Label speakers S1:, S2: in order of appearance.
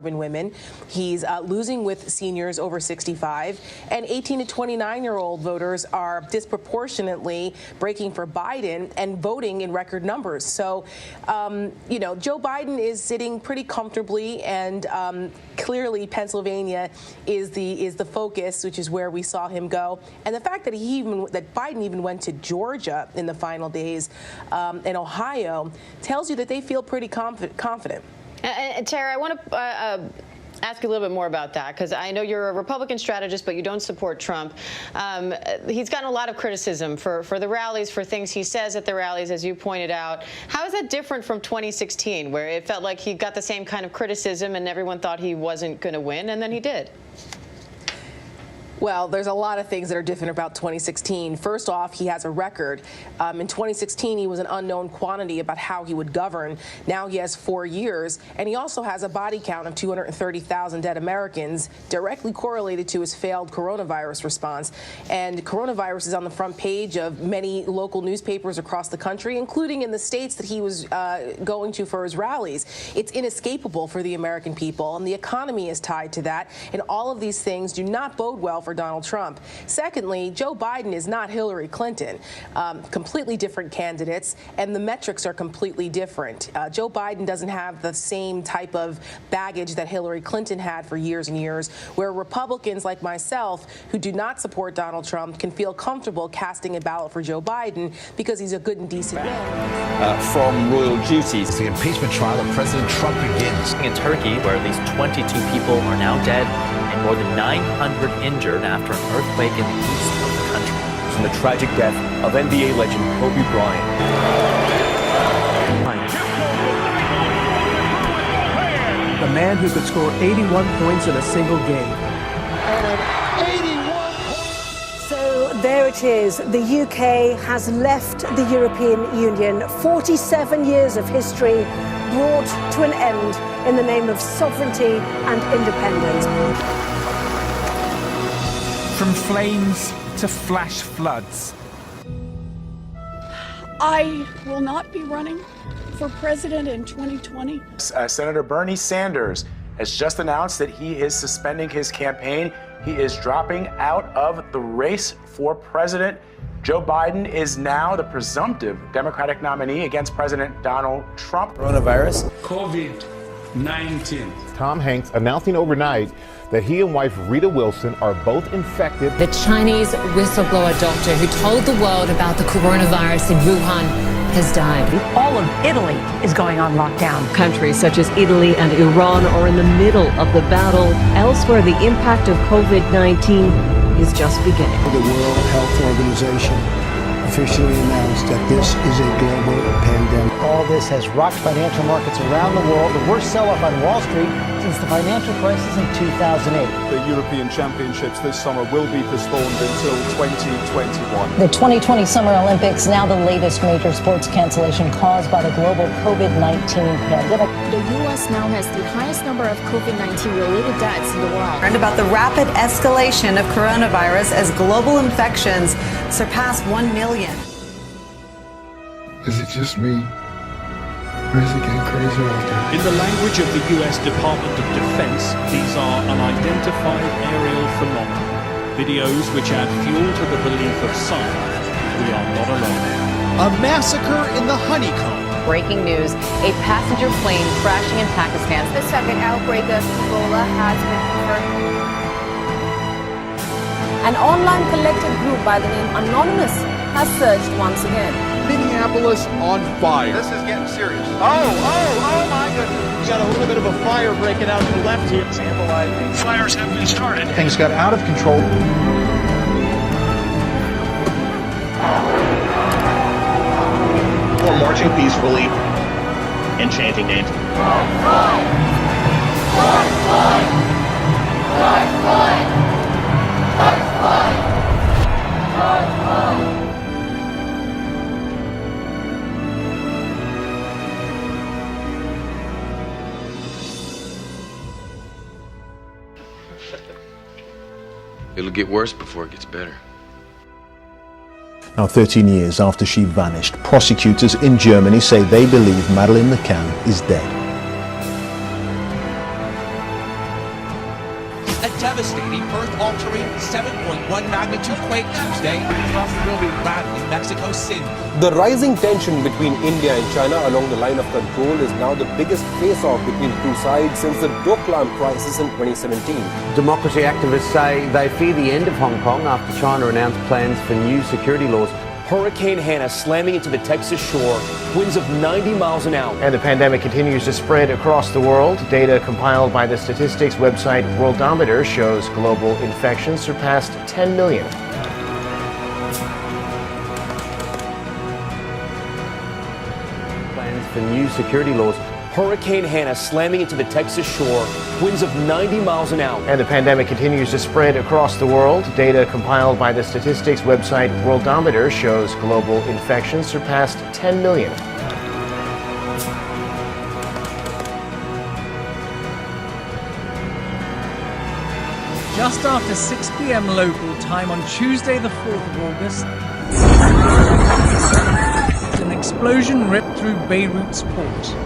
S1: women. He's losing with seniors over 65, and 18 to 29-year-old voters are disproportionately breaking for Biden and voting in record numbers. So, Joe Biden is sitting pretty comfortably, and clearly Pennsylvania is the focus, which is where we saw him go. And the fact that Biden even went to Georgia in the final days and Ohio tells you that they feel pretty confident.
S2: And Tara, I want to ask you a little bit more about that, because I know you're a Republican strategist, but you don't support Trump. He's gotten a lot of criticism for the rallies, for things he says at the rallies, as you pointed out. How is that different from 2016, where it felt like he got the same kind of criticism and everyone thought he wasn't going to win, and then he did?
S1: Well, there's a lot of things that are different about 2016. First off, he has a record. In 2016, he was an unknown quantity about how he would govern. Now he has 4 years, and he also has a body count of 230,000 dead Americans, directly correlated to his failed coronavirus response. And coronavirus is on the front page of many local newspapers across the country, including in the states that he was going to for his rallies. It's inescapable for the American people, and the economy is tied to that. And all of these things do not bode well for Donald Trump. Secondly, Joe Biden is not Hillary Clinton. Completely different candidates, and the metrics are completely different. Joe Biden doesn't have the same type of baggage that Hillary Clinton had for years and years, where Republicans like myself, who do not support Donald Trump, can feel comfortable casting a ballot for Joe Biden because he's a good and decent man.
S3: From royal duties.
S4: The impeachment trial of President Trump begins.
S5: In Turkey, where at least 22 people are now dead and more than 900 injured after an earthquake in the east of the country.
S3: From the tragic death of NBA legend Kobe Bryant.
S6: The man who could score 81 points in a single game.
S7: So there it is. The UK has left the European Union. 47 years of history brought to an end in the name of sovereignty and independence.
S8: From flames to flash floods.
S9: I will not be running for president in 2020.
S10: Senator Bernie Sanders has just announced that he is suspending his campaign. He is dropping out of the race for president. Joe Biden is now the presumptive Democratic nominee against President Donald Trump.
S4: Coronavirus.
S8: COVID-19.
S11: Tom Hanks announcing overnight that he and wife Rita Wilson are both infected.
S12: The Chinese whistleblower doctor who told the world about the coronavirus in Wuhan has died.
S13: All of Italy is going on lockdown.
S14: Countries such as Italy and Iran are in the middle of the battle. Elsewhere, the impact of COVID-19 is just beginning.
S15: The World Health Organization officially announced that this is a global pandemic.
S16: All this has rocked financial markets around the world. The worst sell-off on Wall Street since the financial crisis in 2008.
S17: The European Championships this summer will be postponed until 2021.
S18: The 2020 Summer Olympics, now the latest major sports cancellation caused by the global COVID-19 pandemic.
S19: The U.S. now has the highest number of COVID-19 related deaths in the world.
S20: And about the rapid escalation of coronavirus as global infections surpass 1 million.
S3: Is it just me? Or is it getting crazier out there?
S8: In the language of the U.S. Department of Defense, these are unidentified aerial phenomena. Videos which add fuel to the belief of some we are not alone.
S12: A massacre in the honeycomb.
S6: Breaking news, a passenger plane crashing in Pakistan.
S13: The second outbreak of Ebola has been confirmed.
S7: An online collective group by the name Anonymous has surged once again.
S12: Minneapolis on fire.
S5: This is getting serious. Oh my goodness.
S12: We got a little bit of a fire breaking out to the left here.
S5: Vandalizing.
S12: Fires have been started.
S15: Things got out of control.
S5: We're marching peacefully and chanting names.
S10: It'll get worse before it gets better.
S17: Now, 13 years after she vanished, prosecutors in Germany say they believe Madeleine McCann is dead.
S4: A devastating, earth-altering 7.1 magnitude quake Tuesday left the building badly Mexico City.
S21: The rising tension between India and China along the line of control is now the biggest face-off between the two sides since the Doklam crisis in 2017.
S22: Democracy activists say they fear the end of Hong Kong after China announced plans for new security laws.
S23: Hurricane Hannah slamming into the Texas shore, winds of 90 miles an hour.
S24: And the pandemic continues to spread across the world. Data compiled by the statistics website Worldometer shows global infections surpassed 10 million.
S22: Plans for new security laws.
S23: Hurricane Hannah slamming into the Texas shore, winds of 90 miles an hour.
S24: And the pandemic continues to spread across the world. Data compiled by the statistics website Worldometer shows global infections surpassed 10 million.
S25: Just after 6 p.m. local time on Tuesday the 4th of August, an explosion ripped through Beirut's port.